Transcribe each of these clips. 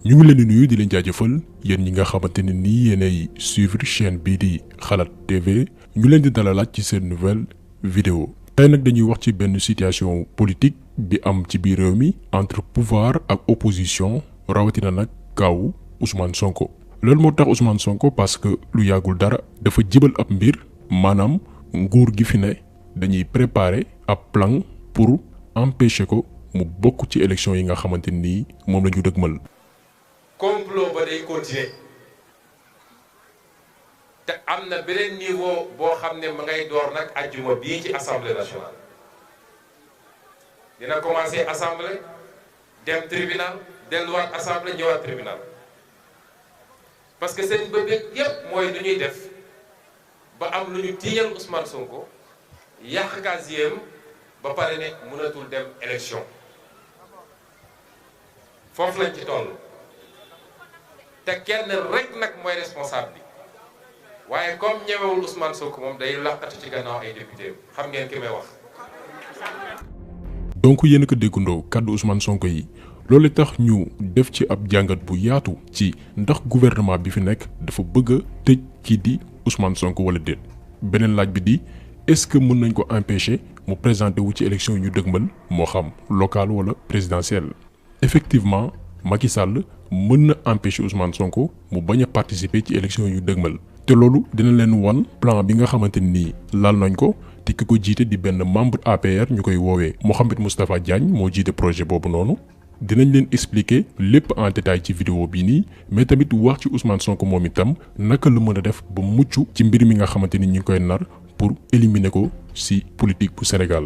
ñu ngi leen di nuyu di leen jaajëfal yéen ñi nga xamante ne nii yéenay suivre chaîne bii di Xalaat TV ñu leen di dalalaat ci seen nouvelle vidéo tey nag dañuy wax ci benn situation politique bi am ci biir réew mi entre pouvoir ak opposition rawatina nag kaawu Ousmane Sonko. loolu moo tax Ousmane Sonko parce que lu yàggul dara dafa jibal ab mbir maanaam nguur gi fi ne dañuy préparer ab plan pour empêcher ko mu bokk ci élection yi nga xamante nii moom la ñu dëgmal. complot ba day continuer te am na beneen niveau boo xam ne ma ngay door nag ajjuma bii ci assemblée nationale dina commencer assemblée dem tribunal delluwaat assemblée ñëwaat tribunal parce que seen bëgg yépp mooy lu ñuy def ba am lu ñu tiiñal Ousmane Sonko yàq casier ba pare ne mënatul dem élection foofu lañ ci toll. te kenn rek nag mooy responsable bi waaye comme ñëwewul Ousmane Sonko moom day laqatu ci gannaaw ay député xam ngeen ki may wax. donc yéen a ko déggandoo kàddu Ousmane Sonko yi loolu tax ñu def ci ab jàngat bu yaatu ci ndax gouvernement bi fi nekk dafa bëgg a tëj kii di Ousmane Sonko wala déet. beneen laaj bi di est-ce que mën nañ ko empêcher mu présenter wu ci élection yu ñu dëgmal moo xam local wala présidentielle. effectivement Macky Sall mën na empêcher Ousmane Sonko mu bañ a participer ci élection yu dëgmal te loolu dina leen wan plan bi nga xamante ni laal nañ ko te ki ko jiite di benn membre APR ñu koy woowee Mouhamed Moustapha Diagne moo jiite projet boobu noonu. dinañ leen expliquer lépp en détail ci vidéo bii nii mais tamit wax ci Ousmane Sonko moom itam naka la mën a def ba mucc ci mbir mi nga xamante ni ñu ngi koy nar pour éliminer ko ci politique bu Sénégal.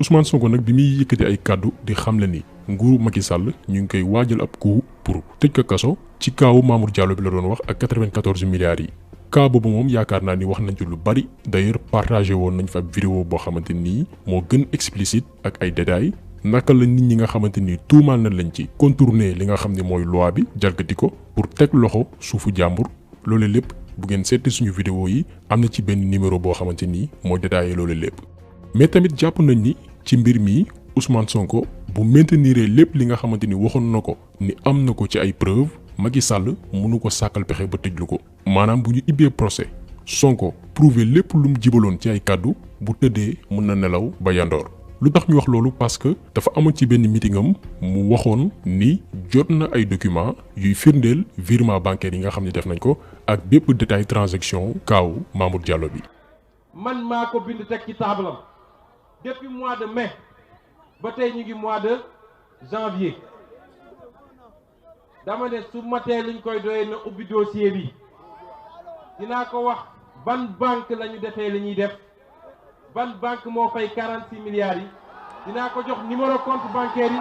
Ousmane Sonko nag bi muy yëkkati ay kàddu di xamle ni nguuru Macky Sall ñu ngi koy waajal ab coup pour tëj ko kaso ci kaawu Mamour Diallo bi la doon wax ak 94 milliards yi. cas boobu moom yaakaar naa ni wax nañ ci lu bari d'ailleurs partagé woon nañ fa ab vidéo boo xamante nii moo gën explicite ak ay détails naka la nit ñi nga xamante ni tuumaal na lañ ci contourner li nga xam ne mooy loi bi jalgati ko pour teg loxo suufu jàmbur loolu lépp bu ngeen seeti suñu vidéo yi am na ci benn numéro boo xamante ni moo détaillé loolu lépp. mais tamit jàpp nañ ni ci mbir mi Ousmane Sonko bu maintenir lépp li nga xamante ni waxoon na ko ni am na ko ci ay preuves Macky Sall mënu ko sàkkal pexe ba tëjlu ko. maanaam bu ñu ibbee procès Sonko prouver lépp lu mu jibaloon ci ay kàddu bu tëddee mën na nelaw ba yandoor. lu tax ñu wax loolu parce que dafa amoon ci benn meeting am mu waxoon ni jot na ay documents yuy firndeel virement bancaire yi nga xam ne def nañ ko ak bépp détail transaction kaawu Mamour Diallo bi. man maa ko bind teg ci taabalam depuis mois de mai ba tey ñu ngi mois de janvier dama ne su matee liñ koy doyee na ubbi dossier bi dinaa ko wax ban banque la ñu defee li ñuy def ban banque moo fay 46 milliards yi dinaa ko jox numéro compte bancaire yi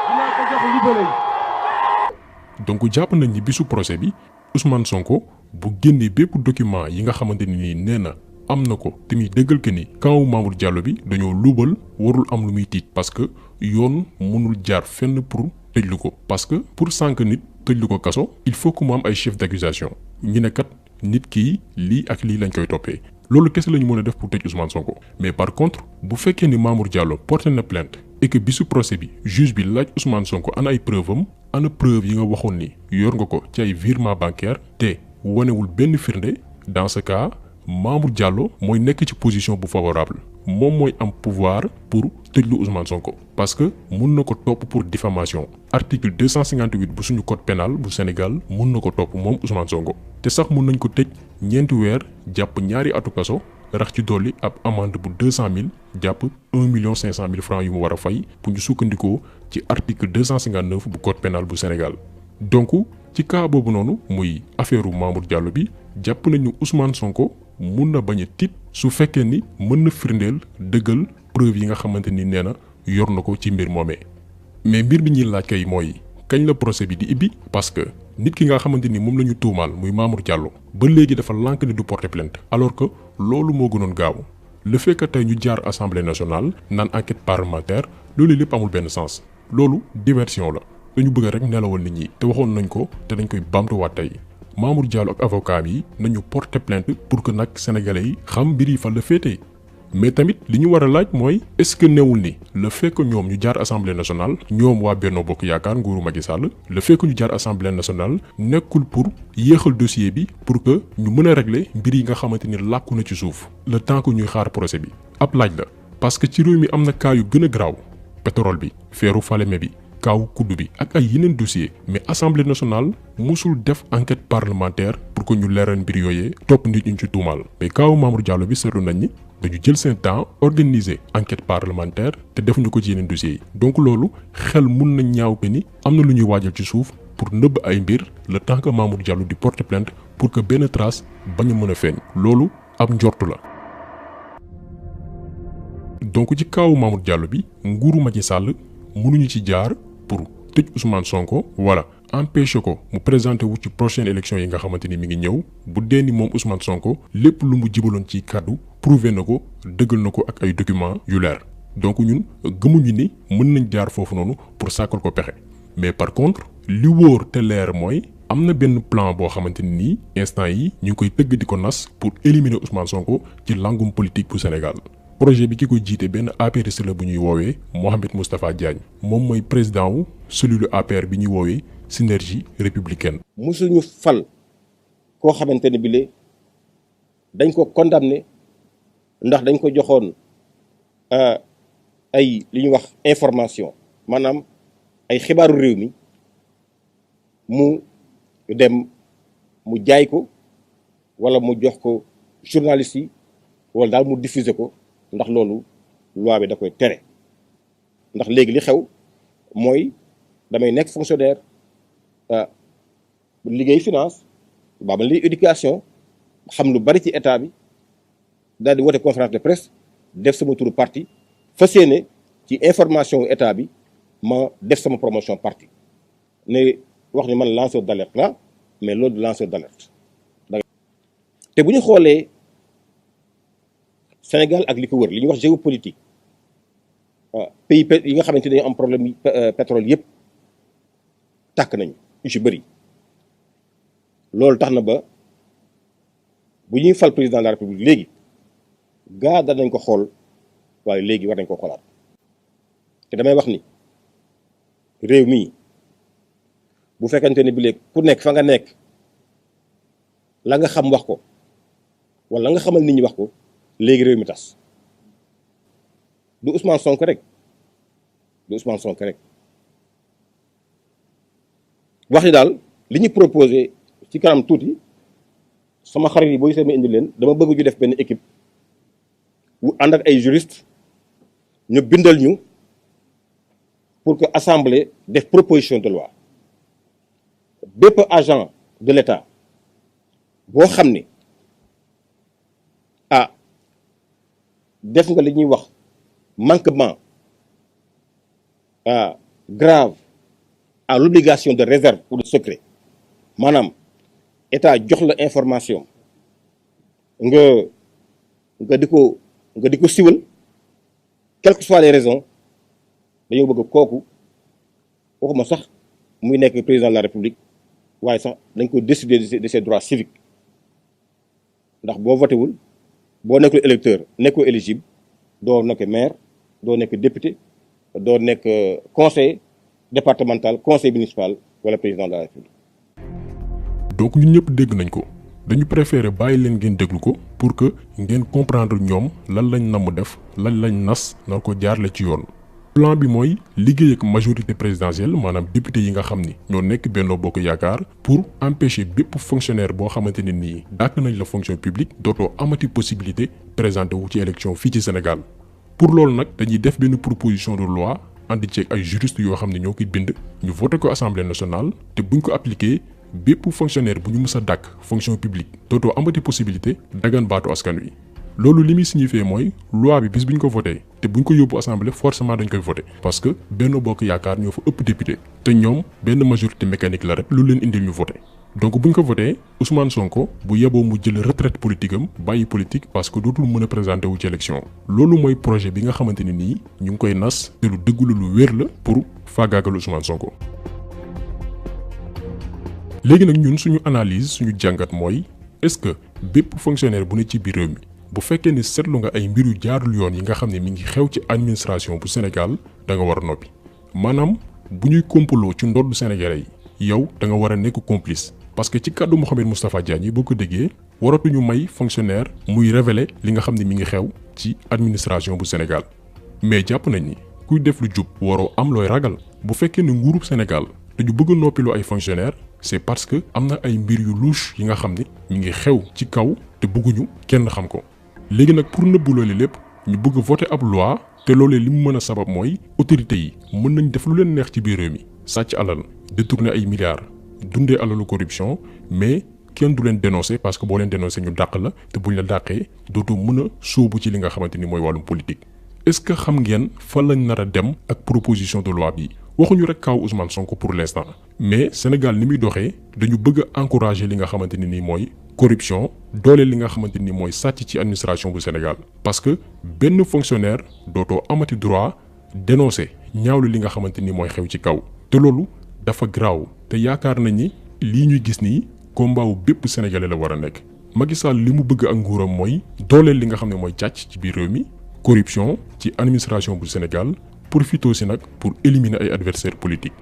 dinaa ko jox libellé yi. donc jàpp nañ ni bisu procès bi Ousmane Sonko bu génnee bépp document yi nga xamante ni nee na am na ko te muy dëggal que ni kaw Mamour Diallo bi dañoo luubal warul am lu muy tiit parce que yoon mënul jaar fenn pour tëjlu ko parce que pour sànq nit tëjlu ko kaso il faut que mu am ay chef d'accusation ñu ne kat nit kii lii ak lii lañ koy toppee loolu kese la ñu mën a def pour tëj Ousmane Sonko. mais par contre bu fekkee ni Mamour Diallo porté na plainte et que bisu procès bi juge bi laaj Ousmane Sonko ana ay preuve am ana preuve yi nga waxoon ni yor nga ko ci ay virement bancaire te wanewul benn firnde dans ce cas Mamour Diallo mooy nekk ci position bu favorable moom mooy am pouvoir pour tëjlu Ousmane Sonko parce que mun na ko topp pour diffamation article 258 bu suñu code pénal bu Sénégal mun na ko topp moom Ousmane Sonko te sax mun nañ ko tëj ñeenti weer jàpp ñaari atu kaso rax ci dolli ab amende bu 200 000 jàpp 1 500 000 francs yu mu war a fay pour ñu sukkandikoo ci article 259 bu code pénal bu Sénégal. donc ci cas boobu noonu muy affaire Mamour Diallo bi jàpp nañu Ousmane Sonko mun na bañ a tiit su fekkee ni mën na firndeel dëggal preuve yi nga xamante ni nee na yor na ko ci mbir moomee. mais mbir bi ñuy laaj kay mooy kañ la procès bi di ibbi parce que nit ki nga xamante ni moom la ñu tuumaal muy Mamour Diallo ba léegi dafa lànk ni du porter plainte alors que loolu moo gënoon gaaw le fait que tey ñu jaar assemblée nationale naan enquête parlementaire loolu lépp amul benn sens loolu diversion la dañu bëgg rek nelawal nit ñi te waxoon nañ ko te dañ koy baamtuwaat tey. Mamour Diallo ak avocat yi nañu porter plainte pour que nag sénégalais yi xam mbir yi fan la féetee mais tamit li ñu war a laaj mooy est-ce que newul ni le fait que ñoom ñu jaar assemblée nationale ñoom waa Benno Bokk Yaakaar nguuru Macky Sall le fait que ñu jaar assemblée nationale nekkul pour yéexal dossier bi pour que ñu mën a régler mbir yi nga xamante ni làkku na ci suuf le temps que ñuy xaar procès bi ab laaj la parce que ci réew mi am na cas yu gën a garaaw pétrole bi feeru Falémé bi kaaw kuddu bi ak ay yeneen dossier mais assemblée nationale musul def enquête parlementaire pour que ñu leeral mbir yooyee topp nit ñu ci tuumaal mais kaawu Mamour Diallo bi seetlu nañ ni dañu jël seen temps organiser enquête parlementaire te defuñu ko ci yeneen dossiers yi donc loolu xel mun na ñaaw que ni am na lu ñuy waajal ci suuf pour nëbb ay mbir le temps que Mamour Diallo di porter plainte pour que benn trace bañ a mën a feeñ loolu ab njortu la. donc ci kaawu Mamour Diallo bi nguuru Macky Sall mënuñu ci jaar pour tëj Ousmane Sonko wala empêcher ko mu présenter wu ci prochaine élection yi nga xamante ni mi ngi ñëw bu dee ni moom Ousmane Sonko lépp lu mu jibaloon ci kàddu prouvé na ko dëggal na ko ak ay documents yu leer donc ñun gëmuñu ni mën nañ jaar foofu noonu pour sàkkal ko pexe mais par contre li wóor te leer mooy am na benn plan boo xamante ni nii instant yi ñu ngi koy tëgg di ko nas pour éliminer Ousmane Sonko ci langum politique bu Sénégal. projet bi ki koy jiite benn APRiste la bu ñuy woowee Mohamed Moustapha Diagne moom mooy président wu cellule APR bi ñuy woowee synergie républicaine. musuñu fal koo xamante ne bile dañ ko condamné ndax dañ ko joxoon ay li ñuy wax information maanaam ay xibaaru réew mi mu dem mu jaay ko wala mu jox ko journaliste yi wala daal mu diffuser ko. ndax loolu loi bi da koy tere ndax léegi li xew mooy damay nekk fonctionnaire liggéey finance baa ma liggéey éducation xam lu bari ci état bi daal di woote conférence de presse def sama turu parti fas yéene ci information état bi ma def sama promotion parti ne wax ni man lanceur d'alerte la mais loolu lanceur d'alerte te bu ñu xoolee Sénégal ak li ko wër li ñuy wax géopolitique pays yi nga xamante ne am problème pétrole yëpp tàkk nañu yu ci bëri loolu tax na ba bu ñuy fal président de la république léegi gaa danañ ko xool waaye léegi war nañ ko xoolaat te damay wax ni réew mii bu fekkante ne bi léegi ku nekk fa nga nekk la nga xam wax ko wala la nga xamal nit ñi wax ko léegi réew mi tas du Ousmane Sonko rek wax ni daal li ñu proposé ci kanam tuuti sama xarit yi boo gisee ma indi leen dama bëgg ñu def benn équipe wu ànd ak ay juriste ñu bindal ñu pour que assemblée def proposition de loi bépp agent de l'État boo xam ni def nga li ñuy wax manquement grave à l'obligation de réserve ou de secret maanaam état jox la information nga di ko siwal quelles que soient les raisons dañoo bëgg kooku waxuma sax muy nekk président de la république waaye sax dañ ko décider de ses droits civiques ndax boo voté wul boo nekkul électeur nekkoo éligible doo nekk maire doo nekk député doo nekk conseil départemental conseil municipal wala président de la république. donc ñun ñëpp dégg nañ ko dañu préférer bàyyi leen ngeen déglu ko pour que ngeen comprendre ñoom lan lañ namm def lan lañ nas nar ko jaarle ci yoon. plan bi mooy liggéey ak majorité présidentielle maanaam député yi nga xam ni ñoo nekk Benno Bokk Yaakaar pour empêcher bépp fonctionnaire boo xamante ne nii dàkk nañ la fonction publique dootoo amati possibilité présenté wu ci élection fii ci Sénégal. pour loolu nag dañuy def benn proposition de loi andi ceeg ay juristes yoo xam ne ñoo koy bind ñu voté ko assemblée nationale te buñ ko appliqué bépp fonctionnaire bu ñu mës a dàkk fonction publique dootoo amati possibilité dagan baatu askan wi. loolu li muy signifié mooy loi bi bis bu ñu ko voté te bu ñu ko yóbbu assemblée forcément dañ koy voté parce que Benno Bokk Yaakaar ñoo fa ëpp député te ñoom benn majorité mécanique la rek lu leen indil ñu voté. donc bu ñu ko voté Ousmane Sonko bu yeboo mu jël retraite politique am bàyyi politique parce que dootul mën a présenté wu ci élection. loolu mooy projet bi nga xamante ne nii ñu ngi koy nas te lu dëggulu lu wér la pour faagaagal Ousmane Sonko. léegi nag ñun suñu analyse suñu jàngat mooy est-ce que bépp fonctionnaire bu ne ci biir réew mi bu fekkee ni seetlu nga ay mbir yu jaarul yoon yi nga xam ne mi ngi xew ci administration bu Sénégal da nga war a noppi maanaam bu ñuy kompaloo ci ndoddu Sénégalais yi yow da nga war a nekk complice parce que ci kàddu Mouhamed Moustapha Diagne yi boo ko déggee waratuñu may fonctionnaire muy révéler li nga xam ne mi ngi xew ci administration bu Sénégal mais jàpp nañ ni kuy def lu jub waroo am looy ragal bu fekkee ne nguurub Sénégal dañu bëgg a noppiloo ay fonctionnaire c'est parce que am na ay mbir yu louche yi nga xam ne mi ngi xew ci kaw te bëgguñu kenn xam ko léegi nag pour nëbbu loolu lépp ñu bëgg voter ab loi te loolee li mu mën a sabab mooy autorités yi mën nañ def lu leen neex ci biir réew mi sàcc alal détourner ay milliards dundee alalu corruption mais kenn du leen dénoncer parce que boo leen dénoncer ñu dàq la te buñ la dàqee dootoo mën a sóobu ci li nga xamante ni mooy wàllum politique. est-ce que xam ngeen fan lañ nar a dem ak proposition de loi bi waxuñu rek kaw Ousmane Sonko pour l'instant mais Sénégal ni muy doxee dañu bëgg a encourager li nga xamante ni mooy corruption doole li nga xamante ni mooy sàcc ci administration bu Sénégal parce que benn fonctionnaire dootoo amati droit dénoncer ñaawlu li nga xamante ni mooy xew ci kaw te loolu dafa graaw te yaakaar nañ ni lii ñuy gis nii combat wu bépp sénégalais la war a nekk Macky Sall li mu bëgg ak nguuram mooy dooleel li nga xam ne mooy càcc ci biir réew mi corruption ci administration bu Sénégal profité aussi nag pour éliminer ay adversaires politiques.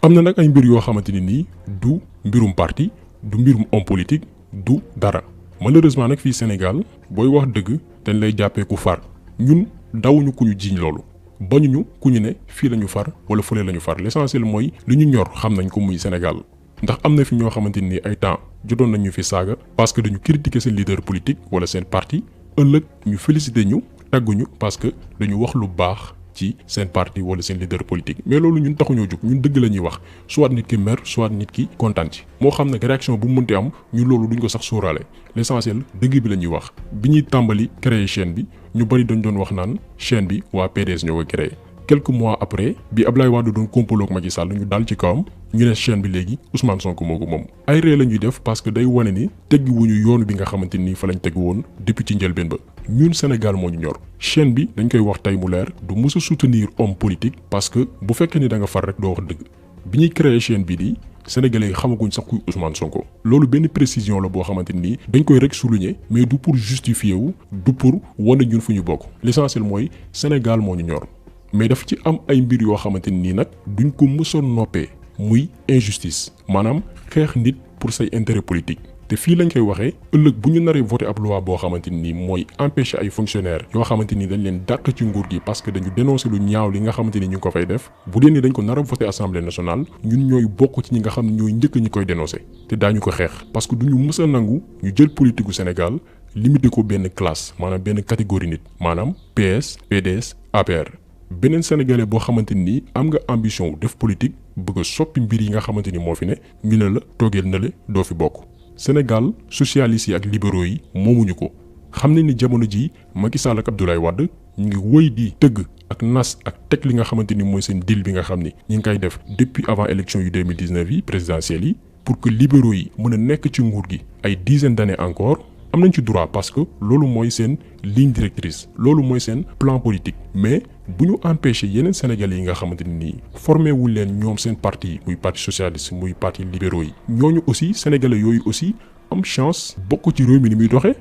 am na nag ay mbir yoo xamante ni nii du mbirum parti du mbirum homme politique du dara malheureusement nag fii Sénégal booy wax dëgg dañ lay jàppee ku far ñun dawuñu ku ñu jiiñ loolu bañuñu ku ñu ne fii la ñu far wala fële la ñu far l'essentiel mooy li ñu ñor xam nañ ko muy Sénégal ndax am na fi ñoo xamante ni ay temps jotoon nañ ñu fi saaga parce que dañu critiquer seen leader politique wala seen parti ëllëg ñu féliciter ñu tagguñu parce que dañu wax lu baax ci seen parti wala seen leader politique mais loolu ñun taxuñoo jóg ñun dëgg la ñuy wax soit nit ki mer soit nit ki kontaan ci moo xam nag réaction bu mu mënti am ñu loolu duñ ko sax sóoraale l'essentiel dëgg bi la ñuy wax bi ñuy tàmbali créer chaîne bi ñu bari dañ doon wax naan chaîne bi waa PDS ñoo ko créé quelques mois après bi Abdoulaye Wade doon complot ak Macky Sall ñu dal ci kawam ñu ne chaîne bi léegi Ousmane Sonko moo ko moom ay ree la ñuy def parce que day wane ni teggi wuñu yoonu bi nga xamante ni fa lañ tegg woon depuis ci njëlbeen ba ñun Sénégal moo ñu ñor chaîne bi dañ koy wax tey mu leer du mës a soutenir homme politique parce que bu fekkee ni da nga far rek doo wax dëgg bi ñuy créer chaîne bi di sénégalais yi xamaguñ sax kuy Ousmane Sonko loolu benn précision la boo xamante ni dañ koy rek souligner mais du pour justifier wu du pour wane ñun fu ñu bokk l'essentiel mooy Sénégal moo ñu ñor mais dafa ci am ay mbir yoo xamante ni nag duñ ko mësoon noppee muy injustice maanaam xeex nit pour say intérêt politique te fii lañ koy waxee ëllëg bu ñu naree voter ab loi boo xamante ni mooy empêcher ay fonctionnaires yoo xamante ni dañ leen dàq ci nguur gi parce que dañu dénoncer lu ñaaw li nga xamante ni ñu ngi ko fay def bu dee ni dañ ko nar a voter assemblée nationale ñun ñooy bokk ci ñi nga xam ne ñooy njëkk ñi koy dénoncer te daañu ko xeex parce que duñu mës a nangu ñu jël politique gu Sénégal limité ko benn classe maanaam benn catégorie nit maanaam PS PDS APR. beneen sénégalais boo xamante ni am nga ambition wu def politique bëgg a soppi mbir yi nga xamante ni moo fi ne ñu ne la toogeel na le doo fi bokk Sénégal socialistes yi ak libéraux yi moomuñu ko xam ne ni jamono ji Macky Sall ak Abdoulaye Wade ñu ngi wëy di tëgg ak nas ak teg li nga xamante ni mooy seen deal bi nga xam ni ñi ngi koy def depuis avant élection yu 2019 yi présidentielles yi pour que libéraux yi mën a nekk ci nguur gi ay dizaines d'années encore am nañ ci droit parce que loolu mooy seen ligne directrice loolu mooy seen plan politique mais bu ñu empêcher yeneen sénégalais yi nga xamante ni formé wuñ leen ñoom seen parti muy parti socialiste muy parti libéraux yi ñooñu aussi sénégalais yooyu aussi am chance bokk ci réew mi ni muy doxee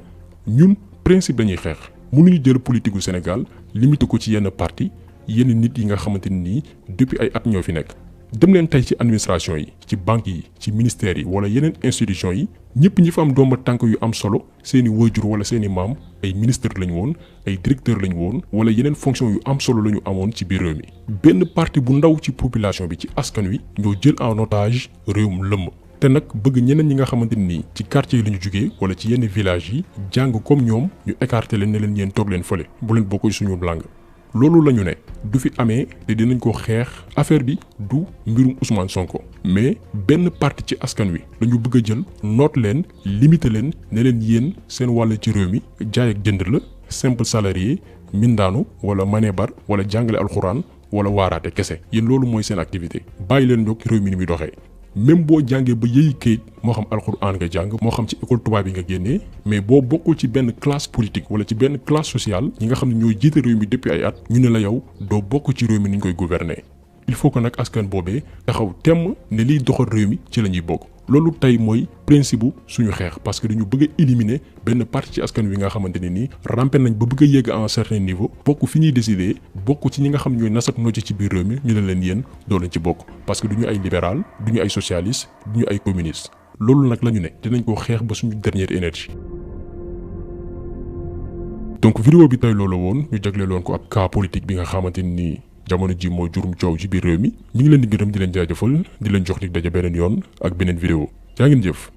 ñun principe dañuy xeex mënuñu jël politique gu Sénégal limité ko ci yenn parti yenn nit yi nga xamante ni depuis ay at ñoo fi nekk. dem leen tey ci administration yi ci banques yi ci ministères yi wala yeneen institutions yi ñëpp ñi fa am domba tànk yu am solo seeni waajur wala seeni maam ay ministre lañu woon ay directeur lañu woon wala yeneen fonction yu am solo lañu amoon ci biir réew mi benn parti bu ndaw ci population bi ci askan wi ñoo jël en otage réewum lëmm te nag bëgg ñeneen ñi nga xamante ni ci quartier yi lañu jugee wala ci yenn village yi jàng comme ñoom ñu écarter leen ne leen yéen toog leen fële bu leen bokk ci suñu langue loolu la ñu ne du fi amee te dinañ ko xeex affaire bi du mbirum Ousmane Sonko mais benn parti ci askan wi la ñu bëgg a jël noot leen limiter leen ne leen yéen seen wàll ci réew mi jaay ak jënd la simple salarié mindaanu wala manebar wala jàngale alxuraan wala waaraate kese yéen loolu mooy seen activité bàyyi leen ñoog réew mi ni muy doxee. même boo jàngee ba yëyi kayit moo xam alxuraan nga jàng moo xam ci école tubaab yi nga génnee mais boo bokkul ci benn classe politique wala ci benn classe sociale ñi nga xam ne ñooy jiite réew mi depuis ay at ñu ne la yow doo bokk ci réew mi ni ñu koy gouverner il faut que nag askan boobee taxaw temm ne liy doxal réew mi ci la ñuy bokk loolu tey mooy principe bu suñu xeex parce que dañu bëgg a éliminer benn partie ci askan wi nga xamante ne nii rampe nañ ba bëgg a yegg à un certain niveau bokk fi ñuy décider bokk ci ñi nga xam ñooy nasat noo ci biir réew mi ñu ne leen yéen doo leen ci bokk parce que duñu ay libéral duñu ay socialiste duñu ay communiste loolu nag la ñu ne dinañ ko xeex ba suñu dernière énergie. donc vidéo bi tey loolu woon ñu jagleeloon ko ab cas politique bi nga xamante ni jamono ji moo jurum coow ci biir réew mi ñu ngi leen di gërëm di leen jaajëfal di leen jox dig daje beneen yoon ak beneen vidéo jaa ngeen jëf.